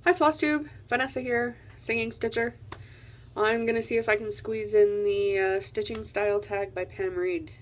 Hi FlossTube, Vanessa here, Singing Stitcher. I'm gonna see if I can squeeze in the stitching style tag by Pam Reed.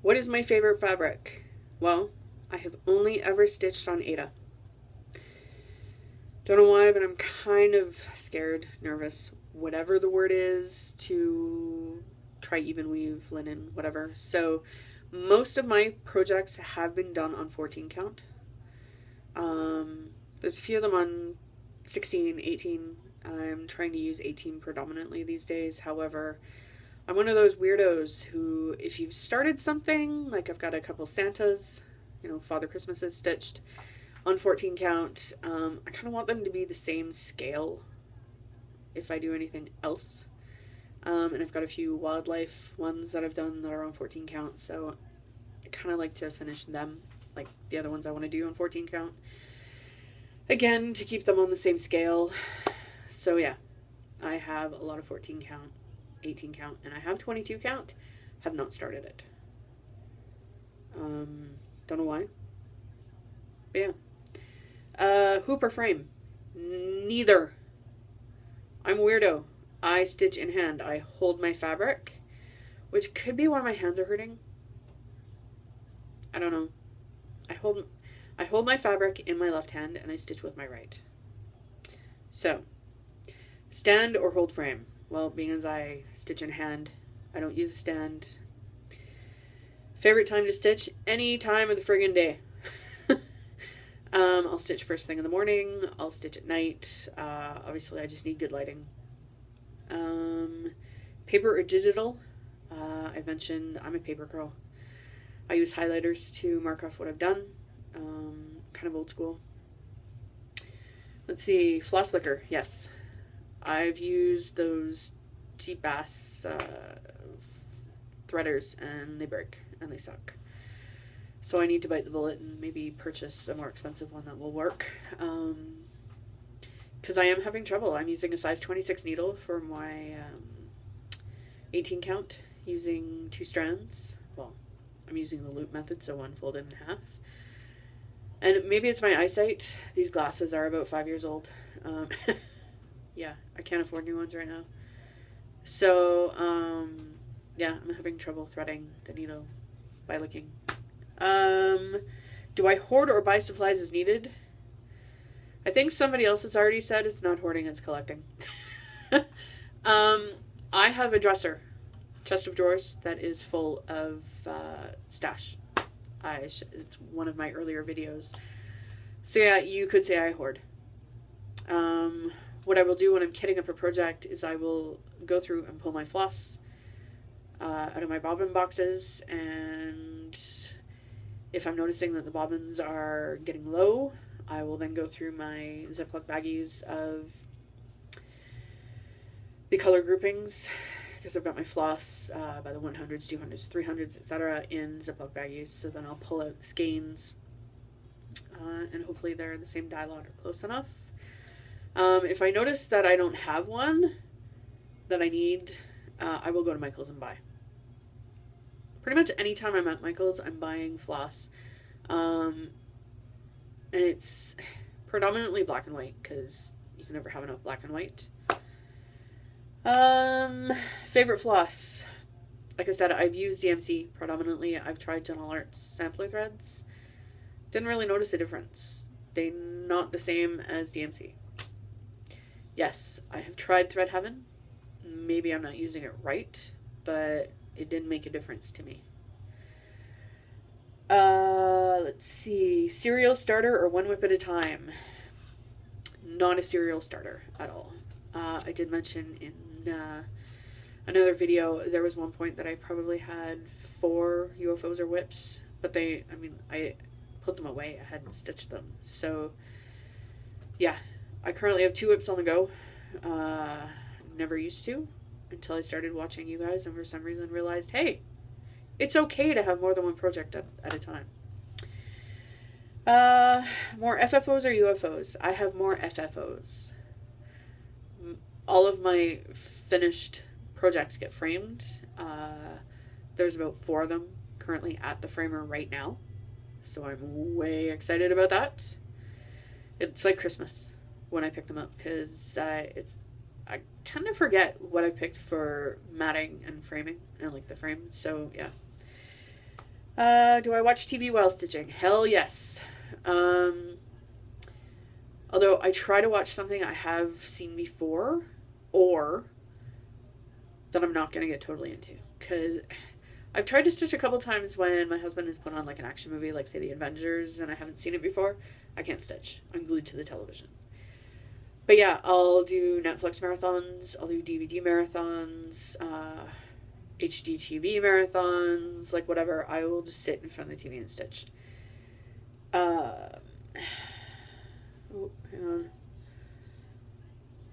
What is my favorite fabric? Well, I have only ever stitched on Aida. Don't know why, but I'm kind of scared, nervous, whatever the word is, to try even weave, linen, whatever. So most of my projects have been done on 14 count. There's a few of them on 16, 18. I'm trying to use 18 predominantly these days. However, I'm one of those weirdos who, if you've started something, like I've got a couple Santas, Father Christmas is stitched on 14 count, I kind of want them to be the same scale if I do anything else. And I've got a few wildlife ones that I've done that are on 14 count, so I kind of like to finish them, like the other ones I want to do on 14 count. Again, to keep them on the same scale. So yeah, I have a lot of 14 count, 18 count, and I have 22 count. Have not started it. Don't know why. But yeah. Hoop or frame? Neither. I'm a weirdo. I stitch in hand. I hold my fabric, which could be why my hands are hurting. I don't know. I hold my fabric in my left hand and I stitch with my right. So, stand or hold frame? Well, being as I stitch in hand, I don't use a stand. Favorite time to stitch? Any time of the friggin' day. I'll stitch first thing in the morning. I'll stitch at night. Obviously, I just need good lighting. Paper or digital? I mentioned I'm a paper girl. I use highlighters to mark off what I've done. Kind of old school. Let's see, floss liquor. Yes, I've used those cheap ass threaders and they break and they suck. So I need to bite the bullet and maybe purchase a more expensive one that will work. Because I am having trouble. I'm using a size 26 needle for my 18 count using 2 strands. Well, I'm using the loop method, so one folded in half. And maybe it's my eyesight. These glasses are about 5 years old. Yeah, I can't afford new ones right now. So, yeah, I'm having trouble threading the needle by licking. Do I hoard or buy supplies as needed? I think somebody else has already said it's not hoarding, it's collecting. I have a dresser, chest of drawers, that is full of stash. It's one of my earlier videos. So yeah, you could say I hoard. What I will do when I'm kitting up a project is I will go through and pull my floss out of my bobbin boxes, and if I'm noticing that the bobbins are getting low, I will then go through my Ziploc baggies of the color groupings, because I've got my floss by the 100s, 200s, 300s, etc. in Ziploc baggies. So then I'll pull out the skeins, and hopefully they're the same dye lot or close enough. If I notice that I don't have one that I need, I will go to Michael's and buy. Pretty much anytime I'm at Michael's, I'm buying floss. And it's predominantly black and white, because you can never have enough black and white. Favorite floss? Like I said, I've used DMC predominantly. I've tried Gentle Arts sampler threads. Didn't really notice a difference. They're not the same as DMC. Yes, I have tried Thread Heaven. Maybe I'm not using it right, but it didn't make a difference to me. Let's see. Serial starter or one whip at a time? Not a serial starter at all. I did mention in another video, there was one point that I probably had 4 UFOs or whips, but I put them away. I hadn't stitched them. So, yeah, I currently have 2 whips on the go. Never used to until I started watching you guys, and for some reason realized, hey, it's okay to have more than one project at a time. More FFOs or UFOs? I have more FFOs. All of my finished projects get framed. There's about 4 of them currently at the framer right now. So I'm way excited about that. It's like Christmas. when I pick them up, because I tend to forget what I picked for matting and framing and like the frame. So yeah. Do I watch TV while stitching? Hell yes. Although I try to watch something I have seen before or that I'm not going to get totally into. Because I've tried to stitch a couple times when my husband has put on like an action movie, like say The Avengers, and I haven't seen it before. I can't stitch. I'm glued to the television. But yeah, I'll do Netflix marathons. I'll do DVD marathons. HGTV marathons, like whatever. I will just sit in front of the TV and stitch. Oh, hang on.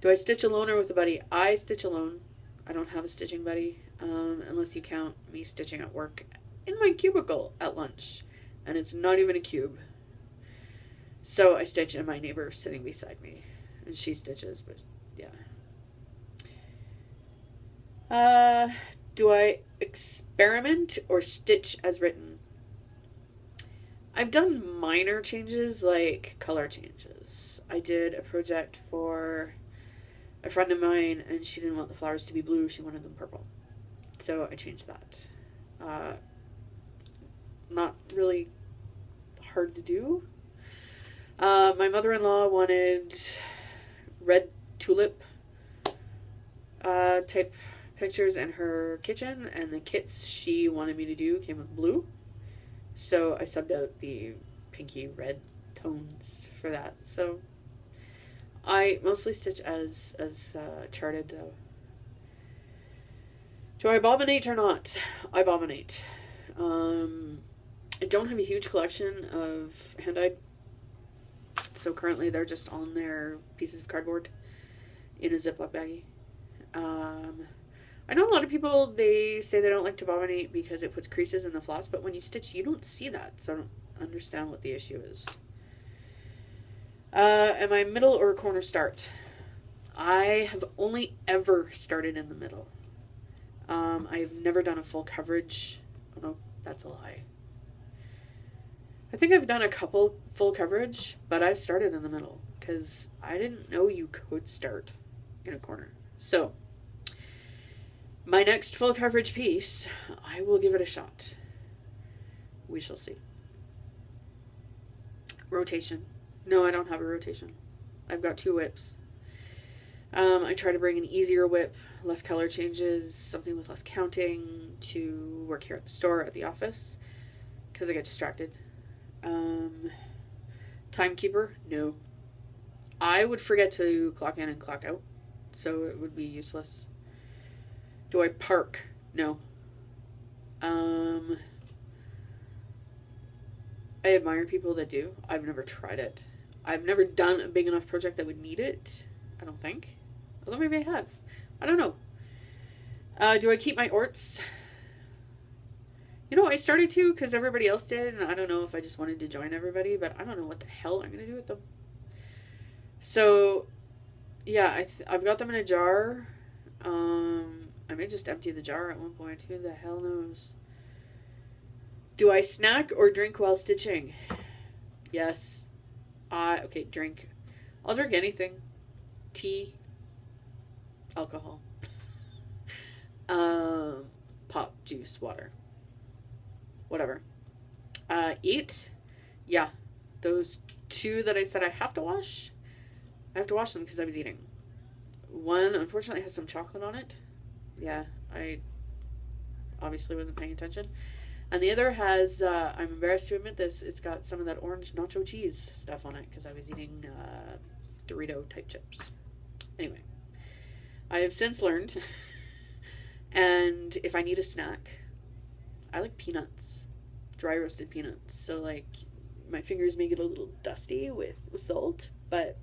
Do I stitch alone or with a buddy? I stitch alone. I don't have a stitching buddy, unless you count me stitching at work in my cubicle at lunch, and it's not even a cube. So I stitch and my neighbor sitting beside me, and she stitches, but yeah. Do I experiment or stitch as written? I've done minor changes, like color changes. I did a project for a friend of mine, and she didn't want the flowers to be blue. She wanted them purple. So I changed that. Not really hard to do. My mother-in-law wanted red tulip type pictures in her kitchen, and the kits she wanted me to do came with blue. So I subbed out the pinky red tones for that. So I mostly stitch as charted though. Do I bobbinate or not? I bobbinate. I don't have a huge collection of hand-dyed, so currently they're just on their pieces of cardboard in a Ziploc baggie. I know a lot of people, they say they don't like to bobbinate because it puts creases in the floss, but when you stitch, you don't see that, so I don't understand what the issue is. Am I middle or corner start? I have only ever started in the middle. I've never done a full coverage. Oh no, that's a lie. I think I've done a couple full coverage, but I've started in the middle because I didn't know you could start in a corner. So, my next full coverage piece, I will give it a shot. We shall see. Rotation. No, I don't have a rotation. I've got 2 whips. I try to bring an easier whip, less color changes, something with less counting to work here at the store, at the office, because I get distracted. Timekeeper? No. I would forget to clock in and clock out, so it would be useless. Do I park? No. I admire people that do. I've never tried it. I've never done a big enough project that would need it, I don't think. Although maybe I have. I don't know. Do I keep my orts? You know, I started to because everybody else did, and I don't know if I just wanted to join everybody, but I don't know what the hell I'm going to do with them. So, yeah, I've got them in a jar. I may just empty the jar at one point. Who the hell knows? Do I snack or drink while stitching? Yes. Okay, drink. I'll drink anything. Tea. Alcohol. Pop, juice, water. Whatever. Eat. Yeah. Those 2 that I said I have to wash, I have to wash them because I was eating. One, unfortunately, has some chocolate on it. Yeah, I obviously wasn't paying attention. And the other has, I'm embarrassed to admit this, it's got some of that orange nacho cheese stuff on it because I was eating Dorito type chips. Anyway, I have since learned, and if I need a snack, I like peanuts, dry roasted peanuts. So like my fingers may get a little dusty with salt, but,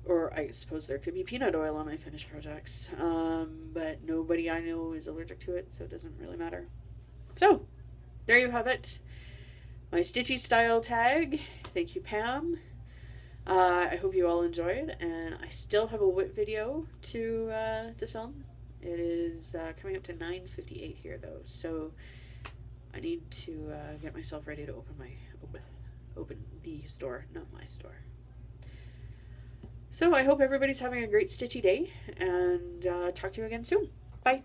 or I suppose there could be peanut oil on my finished projects. But nobody I know is allergic to it, so it doesn't really matter. So, there you have it. My Stitchy Style tag. Thank you, Pam. I hope you all enjoyed, and I still have a whip video to film. It is coming up to 9:58 here, though, so I need to get myself ready to open the store, not my store. So I hope everybody's having a great stitchy day, and talk to you again soon. Bye.